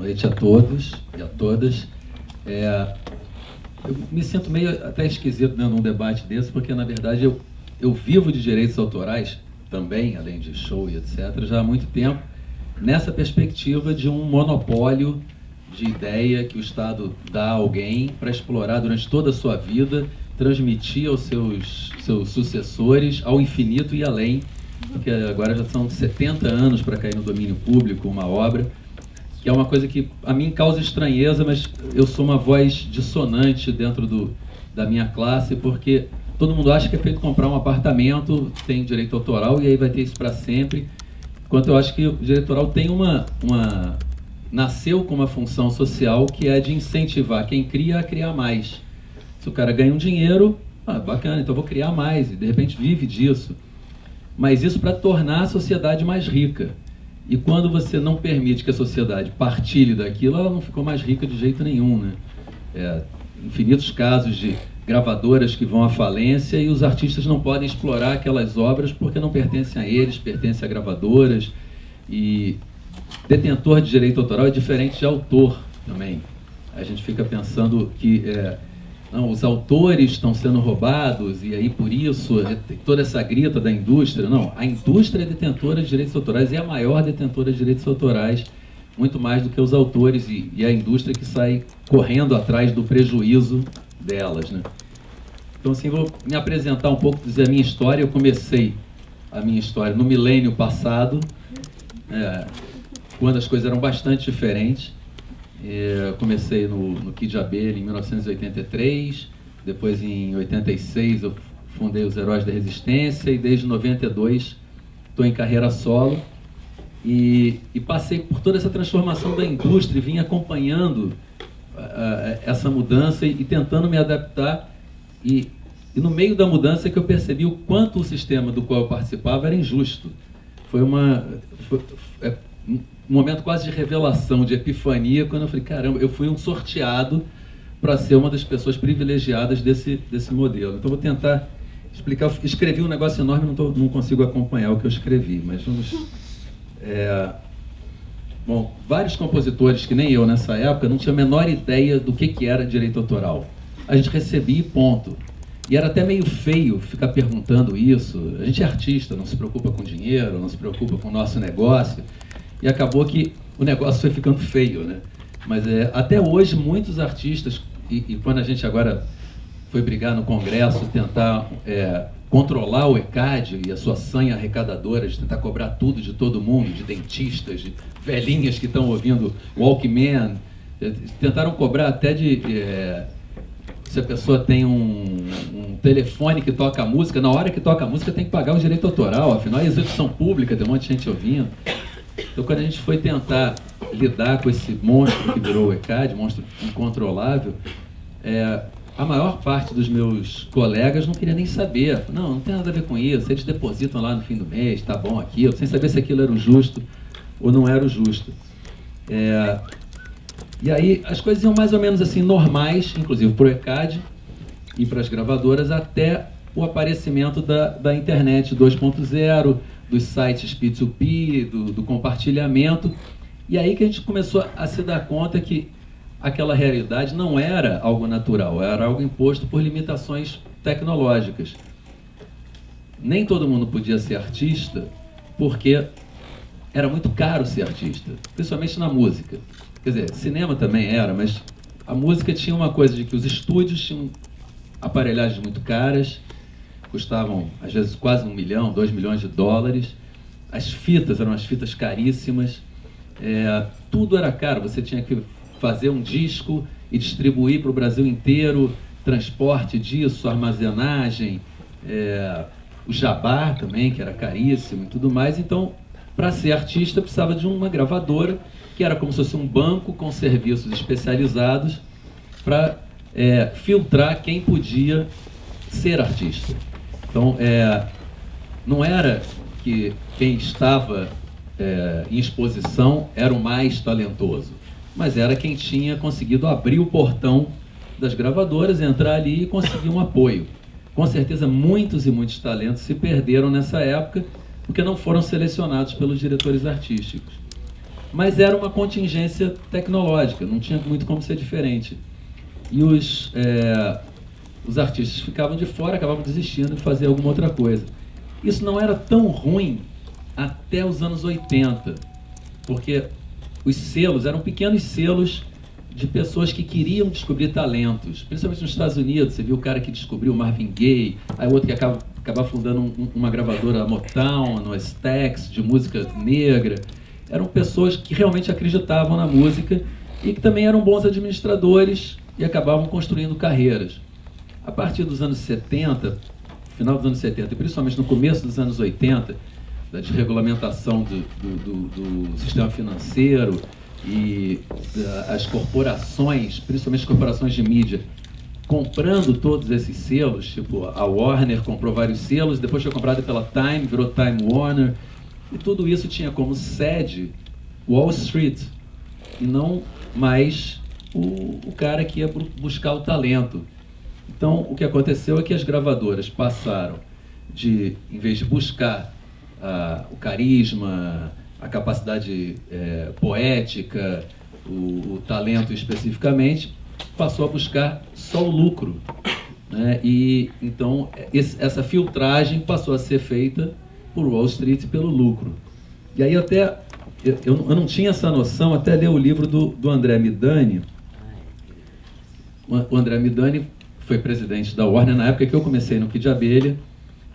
noite a todos e a todas. Eu me sinto meio até esquisito, né, num debate desse, porque na verdade eu vivo de direitos autorais também, além de show e etc., já há muito tempo, nessa perspectiva de um monopólio de ideia que o Estado dá a alguém para explorar durante toda a sua vida, transmitir aos seus sucessores ao infinito e além, porque agora já são 70 anos para cair no domínio público uma obra, que é uma coisa que a mim causa estranheza, mas eu sou uma voz dissonante dentro da minha classe, porque todo mundo acha que é feito comprar um apartamento, tem direito autoral e aí vai ter isso para sempre, enquanto eu acho que o direito autoral tem nasceu com uma função social que é de incentivar quem cria a criar mais. Se o cara ganha um dinheiro, bacana, então eu vou criar mais, e de repente vive disso. Mas isso para tornar a sociedade mais rica. E quando você não permite que a sociedade partilhe daquilo, ela não ficou mais rica de jeito nenhum, né? Infinitos casos de gravadoras que vão à falência e os artistas não podem explorar aquelas obras porque não pertencem a eles, pertencem a gravadoras. E detentor de direito autoral é diferente de autor também. A gente fica pensando que não, os autores estão sendo roubados e aí por isso toda essa grita da indústria. Não, a indústria é detentora de direitos autorais e é a maior detentora de direitos autorais, muito mais do que os autores e a indústria que sai correndo atrás do prejuízo delas, né? Então assim, vou me apresentar um pouco, dizer a minha história. Eu comecei a minha história no milênio passado, quando as coisas eram bastante diferentes. Eu comecei no Kid de Abelha em 1983, depois em 86 eu fundei os Heróis da Resistência e desde 92 estou em carreira solo e passei por toda essa transformação da indústria e vim acompanhando essa mudança e tentando me adaptar e no meio da mudança é que eu percebi o quanto o sistema do qual eu participava era injusto. Foi um momento quase de revelação, de epifania, quando eu falei, caramba, eu fui um sorteado para ser uma das pessoas privilegiadas desse modelo. Então vou tentar explicar. Eu escrevi um negócio enorme, não consigo acompanhar o que eu escrevi, mas vamos... Bom, vários compositores, que nem eu nessa época, não tinham a menor ideia do que era direito autoral. A gente recebia e ponto. E era até meio feio ficar perguntando isso. A gente é artista, não se preocupa com dinheiro, não se preocupa com o nosso negócio. E acabou que o negócio foi ficando feio, né? Mas até hoje muitos artistas, e quando a gente agora foi brigar no Congresso, tentar controlar o ECAD e a sua sanha arrecadadora, de tentar cobrar tudo de todo mundo, de dentistas, de velhinhas que estão ouvindo Walkman, tentaram cobrar até se a pessoa tem um telefone que toca a música, na hora que toca a música tem que pagar o direito autoral, afinal é execução pública, tem um monte de gente ouvindo. Então, quando a gente foi tentar lidar com esse monstro que virou o ECAD, monstro incontrolável, a maior parte dos meus colegas não queria nem saber. Não tem nada a ver com isso, eles depositam lá no fim do mês, tá bom aquilo, sem saber se aquilo era o justo ou não era o justo. E aí as coisas iam mais ou menos assim normais, inclusive para o ECAD e para as gravadoras, até o aparecimento da internet 2.0, dos sites P2P, do compartilhamento, e aí que a gente começou a se dar conta que aquela realidade não era algo natural, era algo imposto por limitações tecnológicas. Nem todo mundo podia ser artista, porque era muito caro ser artista, principalmente na música. Quer dizer, cinema também era, mas a música tinha uma coisa de que os estúdios tinham aparelhagens muito caras, custavam às vezes quase $1 milhão, $2 milhões. As fitas eram as fitas caríssimas, tudo era caro. Você tinha que fazer um disco e distribuir para o Brasil inteiro, transporte disso, armazenagem, o jabá também, que era caríssimo e tudo mais. Então, para ser artista, precisava de uma gravadora, que era como se fosse um banco com serviços especializados para filtrar quem podia ser artista. Então, não era que quem estava em exposição era o mais talentoso, mas era quem tinha conseguido abrir o portão das gravadoras, entrar ali e conseguir um apoio. Com certeza, muitos e muitos talentos se perderam nessa época, porque não foram selecionados pelos diretores artísticos. mas era uma contingência tecnológica, não tinha muito como ser diferente. E os artistas ficavam de fora, acabavam desistindo de fazer alguma outra coisa. Isso não era tão ruim até os anos 80, porque os selos eram pequenos selos de pessoas que queriam descobrir talentos, principalmente nos Estados Unidos. Você viu o cara que descobriu o Marvin Gaye, aí o outro que acaba fundando uma gravadora, a Motown, no Stax, de música negra. Eram pessoas que realmente acreditavam na música e que também eram bons administradores e acabavam construindo carreiras. A partir dos anos 70, final dos anos 70 e principalmente no começo dos anos 80, da desregulamentação do sistema financeiro e as corporações, principalmente as corporações de mídia, comprando todos esses selos, tipo a Warner comprou vários selos, depois foi comprada pela Time, virou Time Warner, e tudo isso tinha como sede Wall Street, e não mais o cara que ia buscar o talento. Então, o que aconteceu é que as gravadoras passaram de, em vez de buscar o carisma, a capacidade poética, o talento especificamente, passou a buscar só o lucro, né? E então essa filtragem passou a ser feita por Wall Street pelo lucro. E aí até eu não tinha essa noção até ler o livro do André Midani. O André Midani foi presidente da Warner na época que eu comecei no Kid de Abelha.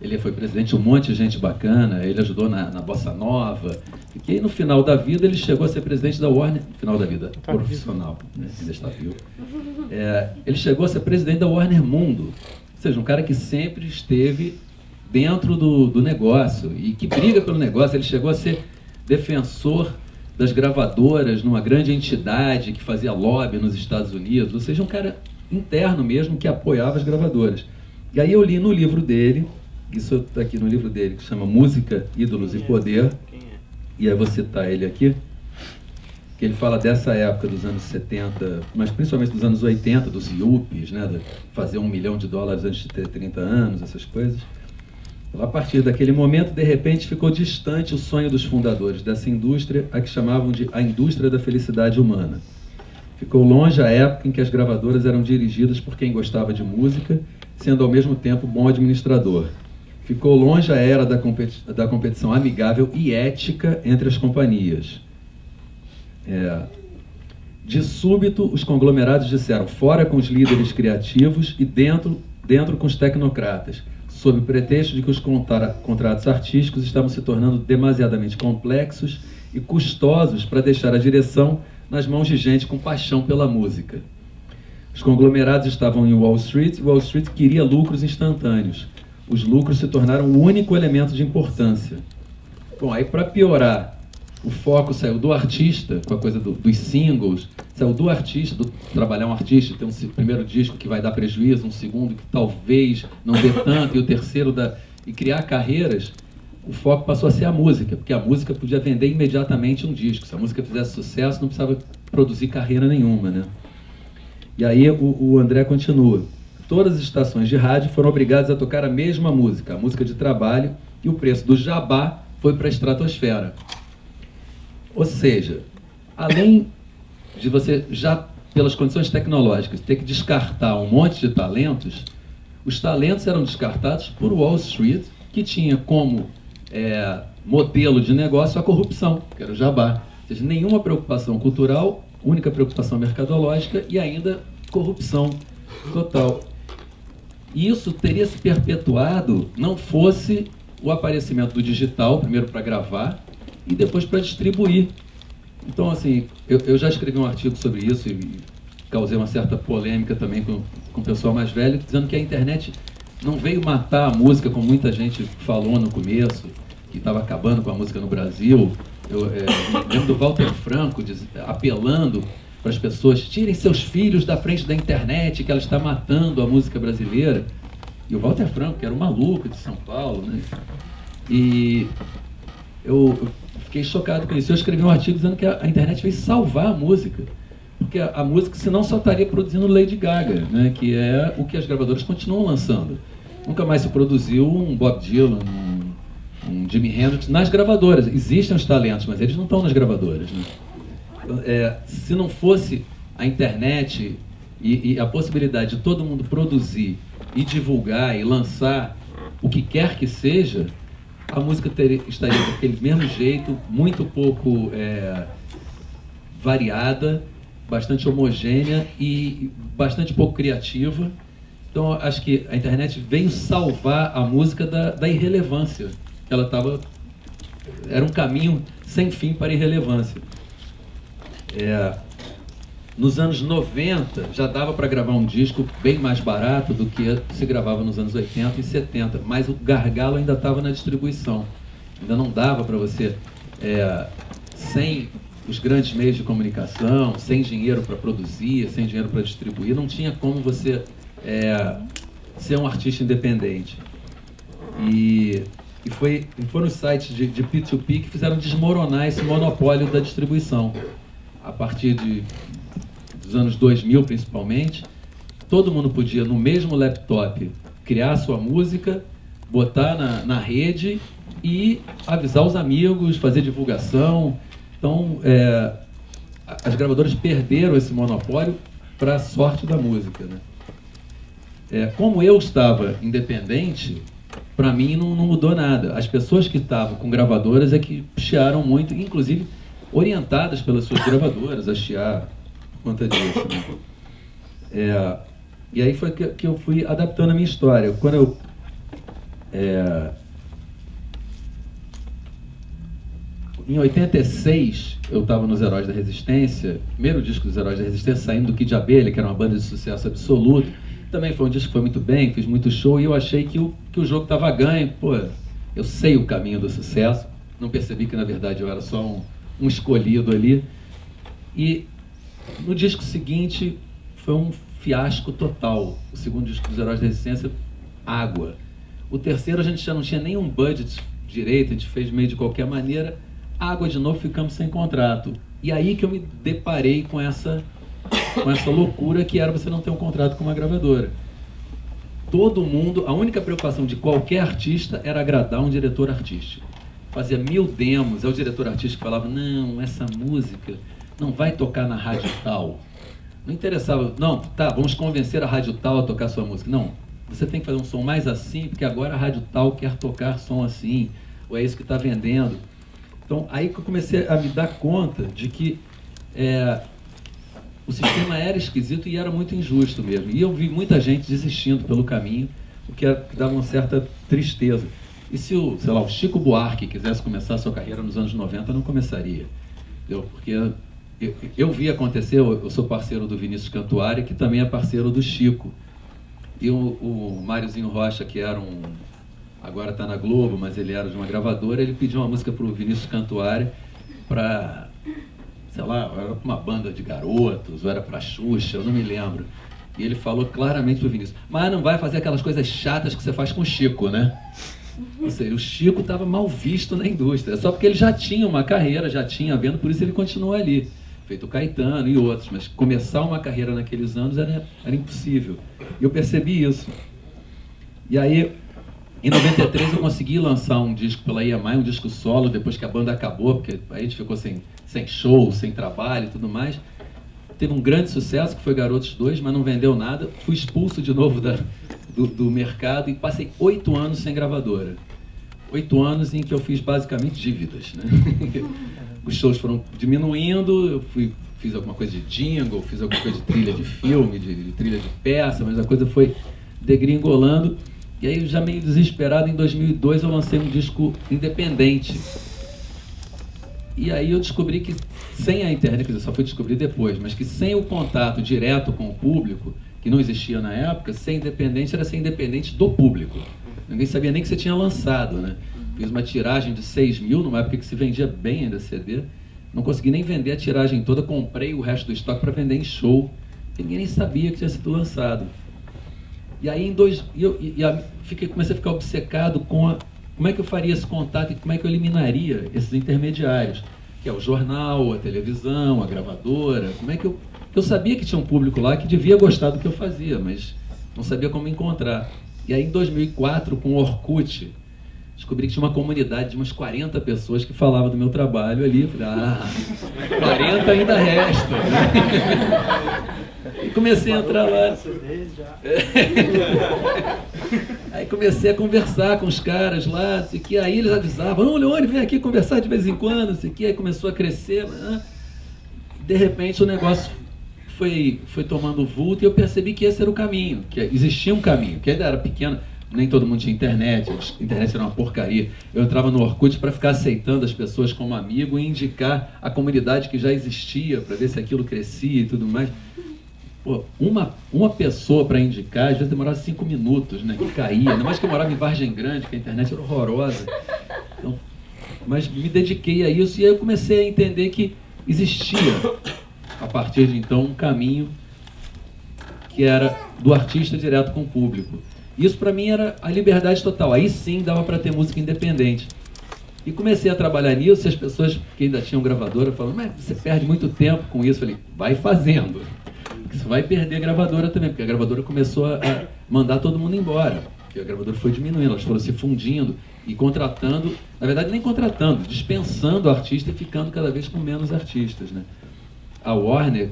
Ele foi presidente de um monte de gente bacana, ele ajudou na Bossa Nova, e que no final da vida ele chegou a ser presidente da Warner, no final da vida profissional, né? Ainda está vivo. Ele chegou a ser presidente da Warner Mundo, ou seja, um cara que sempre esteve dentro do negócio e que briga pelo negócio. Ele chegou a ser defensor das gravadoras numa grande entidade que fazia lobby nos Estados Unidos, ou seja, um cara interno mesmo que apoiava as gravadoras. E aí eu li no livro dele, isso está aqui no livro dele, que chama Música, Ídolos e Poder, e aí vou citar ele aqui, que ele fala dessa época dos anos 70, mas principalmente dos anos 80, dos yuppies, né, de fazer $1 milhão antes de ter 30 anos, essas coisas. A partir daquele momento, de repente, ficou distante o sonho dos fundadores dessa indústria, a que chamavam de a indústria da felicidade humana. Ficou longe a época em que as gravadoras eram dirigidas por quem gostava de música, sendo ao mesmo tempo bom administrador. Ficou longe a era da competição amigável e ética entre as companhias. De súbito, os conglomerados disseram fora com os líderes criativos e dentro com os tecnocratas, sob o pretexto de que os contratos artísticos estavam se tornando demasiadamente complexos e custosos para deixar a direção nas mãos de gente com paixão pela música. Os conglomerados estavam em Wall Street e Wall Street queria lucros instantâneos. Os lucros se tornaram o único elemento de importância. Bom, aí para piorar, o foco saiu do artista, com a coisa dos singles, saiu do artista, do trabalhar um artista, ter um primeiro disco que vai dar prejuízo, um segundo que talvez não dê tanto, e o terceiro e criar carreiras. O foco passou a ser a música, porque a música podia vender imediatamente um disco. Se a música fizesse sucesso, não precisava produzir carreira nenhuma, né? E aí o André continua. Todas as estações de rádio foram obrigadas a tocar a mesma música, a música de trabalho, e o preço do jabá foi para a estratosfera. Ou seja, além de você, já pelas condições tecnológicas, ter que descartar um monte de talentos, os talentos eram descartados por Wall Street, que tinha como modelo de negócio a corrupção, que era o jabá. Ou seja, nenhuma preocupação cultural, única preocupação mercadológica e ainda corrupção total. E isso teria se perpetuado não fosse o aparecimento do digital, primeiro para gravar e depois para distribuir. Então, assim, eu já escrevi um artigo sobre isso e causei uma certa polêmica também com o pessoal mais velho, dizendo que a internet não veio matar a música, como muita gente falou no começo, que estava acabando com a música no Brasil. Eu lembro do Walter Franco apelando para as pessoas: tirem seus filhos da frente da internet, que ela está matando a música brasileira. E o Walter Franco, que era um maluco de São Paulo, né? E eu fiquei chocado com isso. Eu escrevi um artigo dizendo que a internet veio salvar a música, porque a música, senão, só estaria produzindo Lady Gaga, né? Que é o que as gravadoras continuam lançando. Nunca mais se produziu um Bob Dylan, um Jimi Hendrix nas gravadoras. Existem os talentos, mas eles não estão nas gravadoras, né? se não fosse a internet e a possibilidade de todo mundo produzir e divulgar e lançar o que quer que seja, a música estaria daquele mesmo jeito, muito pouco variada, bastante homogênea e bastante pouco criativa. Então, acho que a internet veio salvar a música da irrelevância. Ela era um caminho sem fim para a irrelevância. Nos anos 90, já dava para gravar um disco bem mais barato do que se gravava nos anos 80 e 70, mas o gargalo ainda estava na distribuição. Ainda não dava para você, sem os grandes meios de comunicação, sem dinheiro para produzir, sem dinheiro para distribuir, não tinha como você ser um artista independente. E foram os sites de P2P que fizeram desmoronar esse monopólio da distribuição. A partir dos anos 2000, principalmente, todo mundo podia, no mesmo laptop, criar sua música, botar na rede e avisar os amigos, fazer divulgação. Então, as gravadoras perderam esse monopólio para a sorte da música, né? Como eu estava independente, para mim não mudou nada. As pessoas que estavam com gravadoras é que chiaram muito, inclusive orientadas pelas suas gravadoras a chiar por conta disso, né? E aí foi que eu fui adaptando a minha história. Quando eu em 86, eu estava nos Heróis da Resistência, primeiro disco dos Heróis da Resistência, saindo do Kid de Abelha, que era uma banda de sucesso absoluto. Também foi um disco que foi muito bem, fiz muito show, e eu achei que o jogo estava ganho. Pô, eu sei o caminho do sucesso, não percebi que, na verdade, eu era só um escolhido ali. E no disco seguinte, foi um fiasco total. O segundo disco dos Heróis da Resistência, água. O terceiro, a gente já não tinha nenhum budget direito, a gente fez meio de qualquer maneira. Água de novo, ficamos sem contrato. E aí que eu me deparei com essa loucura que era você não ter um contrato com uma gravadora. Todo mundo, a única preocupação de qualquer artista era agradar um diretor artístico. Fazia 1000 demos, o diretor artístico falava, não, essa música não vai tocar na rádio tal. Não interessava, não, tá, vamos convencer a rádio tal a tocar sua música. Não, você tem que fazer um som mais assim, porque agora a rádio tal quer tocar som assim, ou é isso que está vendendo. Então, aí que eu comecei a me dar conta de que o sistema era esquisito e era muito injusto mesmo. E eu vi muita gente desistindo pelo caminho, o que dava uma certa tristeza. E se o Chico Buarque quisesse começar a sua carreira nos anos 90, não começaria. Entendeu? Porque eu vi acontecer, eu sou parceiro do Vinícius Cantuária, que também é parceiro do Chico. E o Máriozinho Rocha, que era agora está na Globo, mas ele era de uma gravadora, ele pediu uma música para o Vinícius Cantuária para, sei lá, era uma banda de garotos, ou era para Xuxa, eu não me lembro. E ele falou claramente para o Vinícius, mas não vai fazer aquelas coisas chatas que você faz com o Chico, né? Ou seja, o Chico estava mal visto na indústria, só porque ele já tinha uma carreira, já tinha vendo, por isso ele continuou ali. Feito o Caetano e outros, mas começar uma carreira naqueles anos era impossível. E eu percebi isso. E aí, em 93 eu consegui lançar um disco pela EMI, um disco solo, depois que a banda acabou, porque aí a gente ficou sem show, sem trabalho e tudo mais. Teve um grande sucesso, que foi Garotos 2, mas não vendeu nada. Fui expulso de novo do mercado e passei 8 anos sem gravadora. 8 anos em que eu fiz basicamente dívidas, né? Os shows foram diminuindo, eu fiz alguma coisa de jingle, fiz alguma coisa de trilha de filme, de trilha de peça, mas a coisa foi degringolando. E aí, já meio desesperado, em 2002 eu lancei um disco independente. E aí eu descobri que sem a internet, quer dizer, só fui descobrir depois, mas que sem o contato direto com o público, que não existia na época, ser independente era ser independente do público. Ninguém sabia nem que você tinha lançado, né? Fiz uma tiragem de 6 mil, numa época que se vendia bem ainda CD. Não consegui nem vender a tiragem toda, comprei o resto do estoque para vender em show. E ninguém nem sabia que tinha sido lançado. E aí, comecei a ficar obcecado com como é que eu faria esse contato e como é que eu eliminaria esses intermediários, que é o jornal, a televisão, a gravadora. Como é que eu sabia que tinha um público lá que devia gostar do que eu fazia, mas não sabia como encontrar. E aí, em 2004, com o Orkut, descobri que tinha uma comunidade de umas 40 pessoas que falavam do meu trabalho ali. Eu falei, 40 ainda resta. E comecei a entrar lá. Aí comecei a conversar com os caras lá, sei que, aí eles avisavam, ô Leone, vem aqui conversar de vez em quando, sei que, aí começou a crescer. De repente o negócio foi tomando vulto e eu percebi que esse era o caminho, que existia um caminho, que ainda era pequeno, nem todo mundo tinha internet, a internet era uma porcaria. Eu entrava no Orkut para ficar aceitando as pessoas como amigo e indicar a comunidade que já existia, para ver se aquilo crescia e tudo mais. Pô, uma pessoa para indicar, às vezes demorava 5 minutos, né? Que caía, ainda mais que eu morava em Vargem Grande, que a internet era horrorosa. Então, mas me dediquei a isso e aí eu comecei a entender que existia, a partir de então, um caminho que era do artista direto com o público. Isso para mim era a liberdade total. Aí sim dava para ter música independente. E comecei a trabalhar nisso e as pessoas que ainda tinham gravadora falavam, mas você perde muito tempo com isso. Eu falei, vai fazendo. Você vai perder a gravadora também, porque a gravadora começou a mandar todo mundo embora. Porque a gravadora foi diminuindo, elas foram se fundindo e contratando, na verdade nem contratando, dispensando o artista e ficando cada vez com menos artistas, né? A Warner,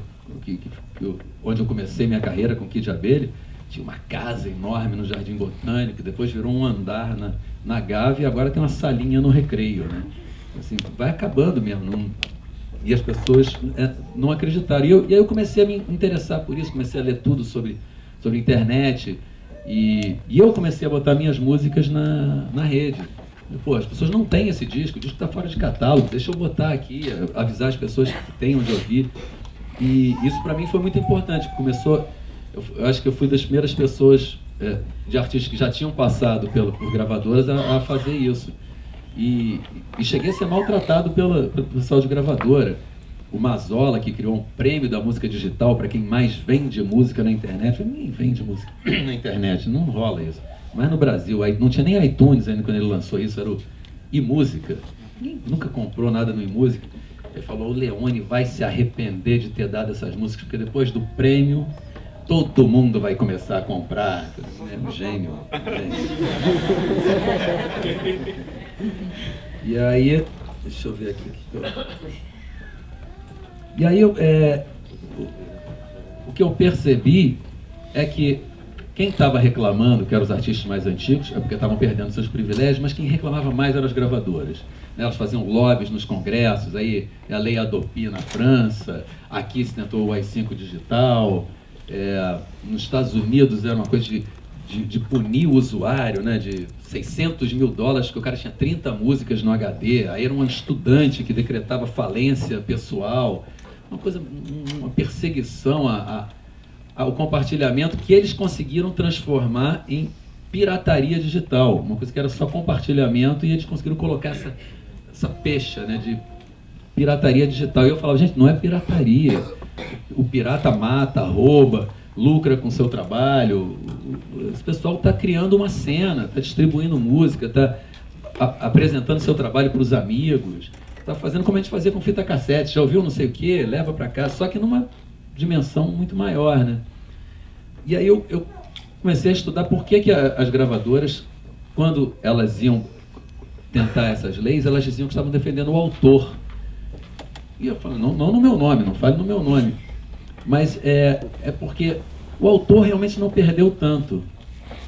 onde eu comecei minha carreira com Kid Abelha, tinha uma casa enorme no Jardim Botânico, depois virou um andar na Gávea e agora tem uma salinha no Recreio, né? Assim, vai acabando mesmo. E as pessoas não acreditaram. E aí eu comecei a me interessar por isso, comecei a ler tudo sobre internet. E eu comecei a botar minhas músicas na rede. Pô, as pessoas não têm esse disco, o disco está fora de catálogo, deixa eu botar aqui, avisar as pessoas que têm onde ouvir. E isso para mim foi muito importante. Eu acho que eu fui das primeiras pessoas de artistas que já tinham passado por gravadoras a fazer isso. E cheguei a ser maltratado pelo pessoal de gravadora. O Mazola, que criou um prêmio da música digital para quem mais vende música na internet. Ninguém vende música na internet, não rola isso. Mas no Brasil, não tinha nem iTunes ainda quando ele lançou isso, era o iMúsica. Ninguém nunca comprou nada no iMúsica. Ele falou, o Leone vai se arrepender de ter dado essas músicas, porque depois do prêmio, todo mundo vai começar a comprar. É um gênio. E aí, deixa eu ver aqui. E aí, o que eu percebi é que quem estava reclamando, que eram os artistas mais antigos, é porque estavam perdendo seus privilégios, mas quem reclamava mais eram as gravadoras. Elas faziam lobbies nos congressos, aí a lei Adopi na França, aqui se tentou o AI-5 digital, nos Estados Unidos era uma coisa de punir o usuário, né, de $600 mil, que o cara tinha 30 músicas no HD, aí era um estudante que decretava falência pessoal, uma perseguição ao compartilhamento que eles conseguiram transformar em pirataria digital, uma coisa que era só compartilhamento e eles conseguiram colocar essa pecha, né, de pirataria digital. E eu falava, gente, não é pirataria, o pirata mata, rouba, lucra com seu trabalho, esse pessoal está criando uma cena, está distribuindo música, está apresentando seu trabalho para os amigos, está fazendo como a gente fazia com fita cassete, já ouviu não sei o que, leva para casa, só que numa dimensão muito maior, né? E aí eu comecei a estudar por que as gravadoras, quando elas iam tentar essas leis, elas diziam que estavam defendendo o autor. E eu falo, não no meu nome, não fale no meu nome. Mas é porque o autor realmente não perdeu tanto.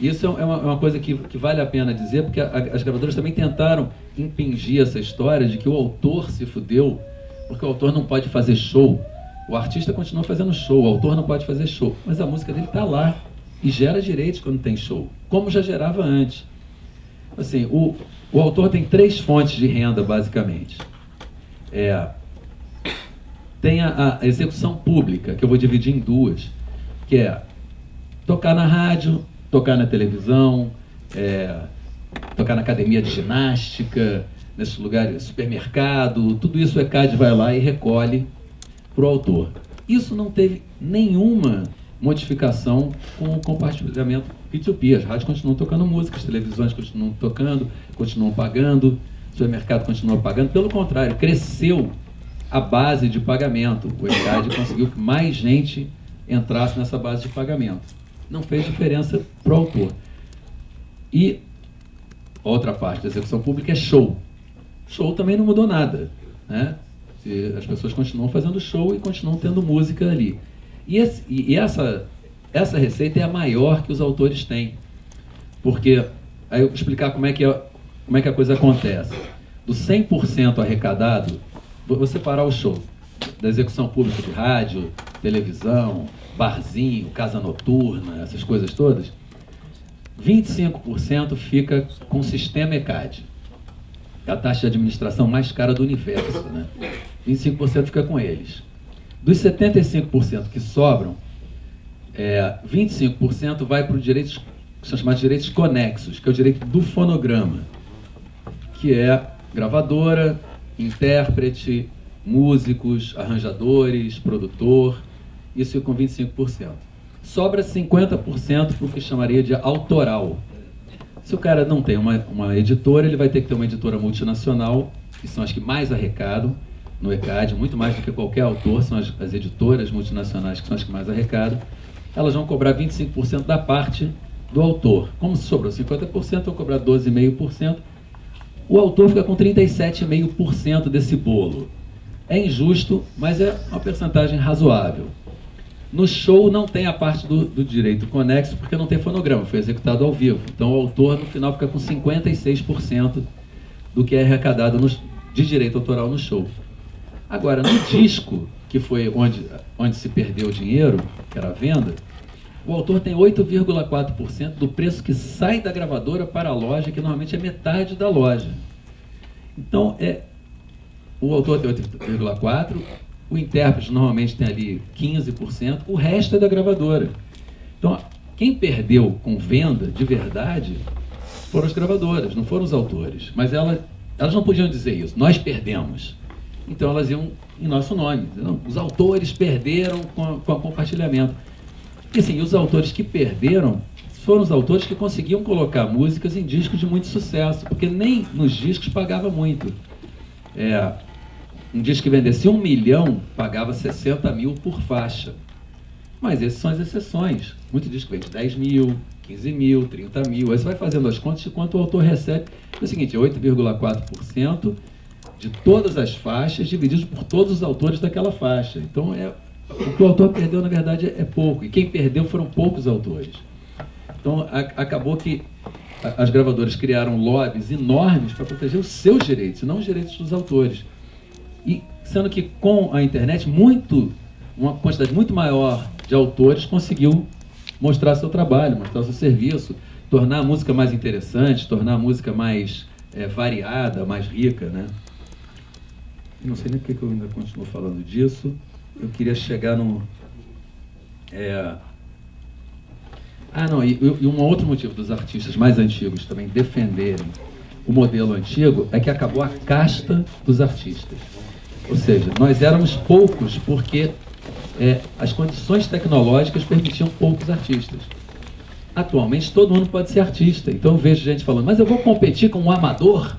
Isso é uma coisa que vale a pena dizer, porque as gravadoras também tentaram impingir essa história de que o autor se fudeu, porque o autor não pode fazer show. O artista continua fazendo show, o autor não pode fazer show, mas a música dele está lá e gera direitos quando tem show, como já gerava antes. Assim, o autor tem 3 fontes de renda, basicamente. Tem a execução pública, que eu vou dividir em 2, que é tocar na rádio, tocar na televisão, tocar na academia de ginástica, nesses lugares, supermercado, tudo isso o ECAD vai lá e recolhe para o autor. Isso não teve nenhuma modificação com o compartilhamento P2P. As rádios continuam tocando música, as televisões continuam tocando, continuam pagando, o supermercado continua pagando. Pelo contrário, cresceu a base de pagamento. O ECAD conseguiu que mais gente entrasse nessa base de pagamento. Não fez diferença para o autor. E outra parte da execução pública é show. Show também não mudou nada, né? As pessoas continuam fazendo show e continuam tendo música ali. E essa receita é a maior que os autores têm. Porque, aí eu vou explicar como é que a coisa acontece. Do 100% arrecadado, vou separar o show da execução pública de rádio, televisão, barzinho, casa noturna, essas coisas todas. 25% fica com o sistema ECAD. É a taxa de administração mais cara do universo, né? 25% fica com eles. Dos 75% que sobram, 25% vai para os direitos, que são chamados de direitos conexos, que é o direito do fonograma, que é gravadora, intérprete, músicos, arranjadores, produtor, isso fica com 25%. Sobra 50% para o que chamaria de autoral. Se o cara não tem uma editora, ele vai ter que ter uma editora multinacional, que são as que mais arrecadam no ECAD, muito mais do que qualquer autor, são as editoras multinacionais que são as que mais arrecadam. Elas vão cobrar 25% da parte do autor. Como se sobrou 50%, vão cobrar 12,5%. O autor fica com 37,5% desse bolo. É injusto, mas é uma percentagem razoável. No show não tem a parte do direito conexo, porque não tem fonograma, foi executado ao vivo. Então o autor, no final, fica com 56% do que é arrecadado de direito autoral no show. Agora, no disco, que foi onde se perdeu o dinheiro, que era a venda, o autor tem 8,4% do preço que sai da gravadora para a loja, que normalmente é metade da loja. Então, o autor tem 8,4%, o intérprete normalmente tem ali 15%, o resto é da gravadora. Então, quem perdeu com venda, de verdade, foram as gravadoras, não foram os autores. Mas elas não podiam dizer isso, nós perdemos. Então elas iam em nosso nome. Não, os autores perderam com o compartilhamento. E assim, os autores que perderam foram os autores que conseguiam colocar músicas em discos de muito sucesso, porque nem nos discos pagava muito. Um disco que vendesse 1 milhão pagava 60 mil por faixa. Mas essas são as exceções. Muito disco vende 10 mil, 15 mil, 30 mil. Aí você vai fazendo as contas de quanto o autor recebe. É o seguinte, 8,4% de todas as faixas divididos por todos os autores daquela faixa. Então, o que o autor perdeu, na verdade, é pouco. E quem perdeu foram poucos autores. Então, acabou que as gravadoras criaram lobbies enormes para proteger os seus direitos, não os direitos dos autores. E sendo que com a internet, uma quantidade muito maior de autores conseguiu mostrar seu trabalho, mostrar seu serviço, tornar a música mais interessante, tornar a música mais variada, mais rica, né? Não sei nem por que eu ainda continuo falando disso. Eu queria chegar no... E um outro motivo dos artistas mais antigos também defenderem o modelo antigo é que acabou a casta dos artistas. Ou seja, nós éramos poucos porque as condições tecnológicas permitiam poucos artistas. Atualmente todo mundo pode ser artista, então eu vejo gente falando, mas eu vou competir com um amador?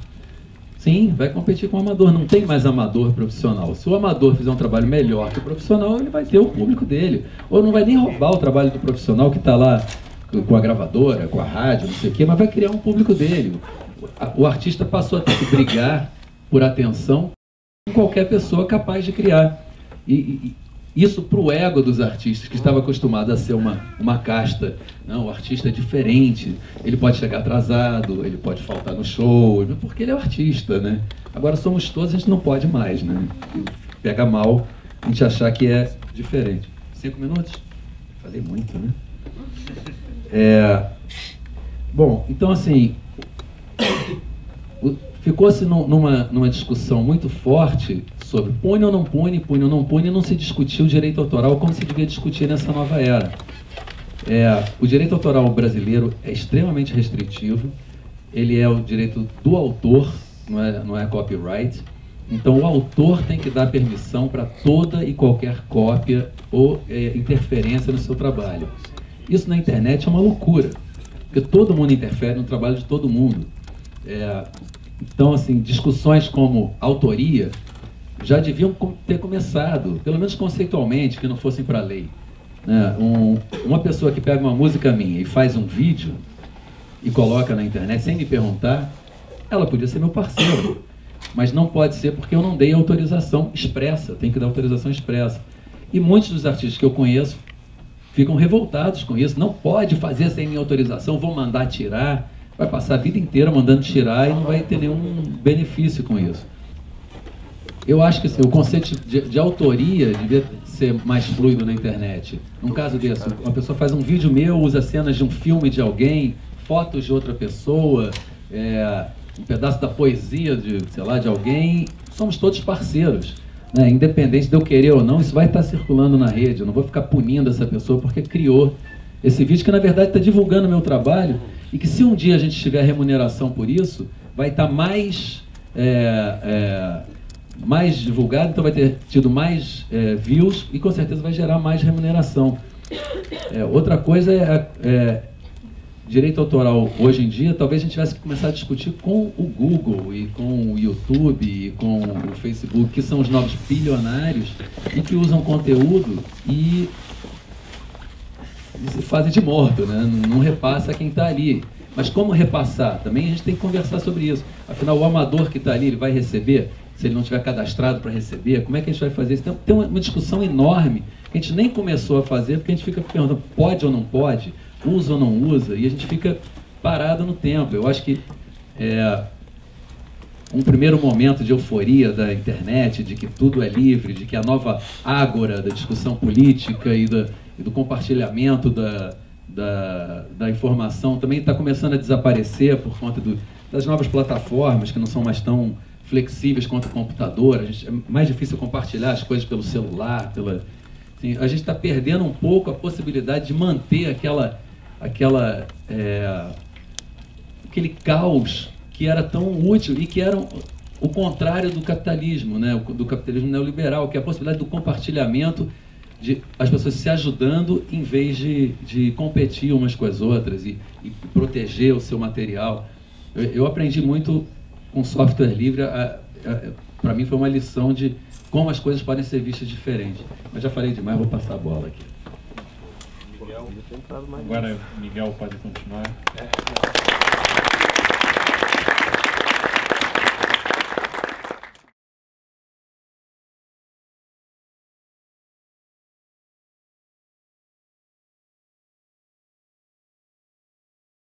Sim, vai competir com o amador, não tem mais amador profissional. Se o amador fizer um trabalho melhor que o profissional, ele vai ter o público dele. Ou não vai nem roubar o trabalho do profissional que está lá com a gravadora, com a rádio, não sei o quê, mas vai criar um público dele. O artista passou a ter que brigar por atenção com qualquer pessoa capaz de criar. E isso para o ego dos artistas, que estava acostumado a ser uma casta. Não, o artista é diferente, ele pode chegar atrasado, ele pode faltar no show, porque ele é o artista, né? Agora somos todos, a gente não pode mais, né? Pega mal a gente achar que é diferente. 5 minutos? Falei muito, né? Bom, então assim, ficou-se numa discussão muito forte sobre pune ou não pune, e não se discutiu o direito autoral como se devia discutir nessa nova era. O direito autoral brasileiro é extremamente restritivo, ele é o direito do autor, não é copyright, então o autor tem que dar permissão para toda e qualquer cópia ou interferência no seu trabalho. Isso na internet é uma loucura, porque todo mundo interfere no trabalho de todo mundo. Então, assim, discussões como autoria já deviam ter começado, pelo menos conceitualmente, que não fossem para a lei. Uma pessoa que pega uma música minha e faz um vídeo, e coloca na internet sem me perguntar, ela podia ser meu parceiro. Mas não pode ser porque eu não dei autorização expressa, tem que dar autorização expressa. E muitos dos artistas que eu conheço ficam revoltados com isso. Não pode fazer sem minha autorização, vou mandar tirar. Vai passar a vida inteira mandando tirar e não vai ter nenhum benefício com isso. Eu acho que assim, o conceito de autoria devia ser mais fluido na internet. Num caso desse, uma pessoa faz um vídeo meu, usa cenas de um filme de alguém, fotos de outra pessoa, um pedaço da poesia de alguém. Somos todos parceiros, né? Independente de eu querer ou não, isso vai estar circulando na rede. Eu não vou ficar punindo essa pessoa porque criou esse vídeo que na verdade está divulgando o meu trabalho e que se um dia a gente tiver remuneração por isso, vai estar mais divulgado, então vai ter tido mais views e com certeza vai gerar mais remuneração. Outra coisa direito autoral hoje em dia, talvez a gente tivesse que começar a discutir com o Google e com o YouTube e com o Facebook, que são os novos bilionários e que usam conteúdo e se fazem de morto, né? Não repassa quem está ali. Mas como repassar? Também a gente tem que conversar sobre isso. Afinal, o amador que está ali, ele vai receber? Se ele não tiver cadastrado para receber, como é que a gente vai fazer isso? Tem uma discussão enorme que a gente nem começou a fazer, porque a gente fica perguntando, pode ou não pode? Usa ou não usa? E a gente fica parado no tempo. Eu acho que um primeiro momento de euforia da internet, de que tudo é livre, de que a nova ágora da discussão política e do compartilhamento da informação também está começando a desaparecer por conta das novas plataformas que não são mais tão flexíveis quanto o computador. É mais difícil compartilhar as coisas pelo celular. Assim, a gente está perdendo um pouco a possibilidade de manter aquele caos que era tão útil e que era o contrário do capitalismo, né? Do capitalismo neoliberal, que é a possibilidade do compartilhamento, de as pessoas se ajudando em vez de competir umas com as outras e proteger o seu material. Eu aprendi muito com software livre. Para mim foi uma lição de como as coisas podem ser vistas diferentes. Mas já falei demais, vou passar a bola aqui. Agora, Miguel, pode continuar.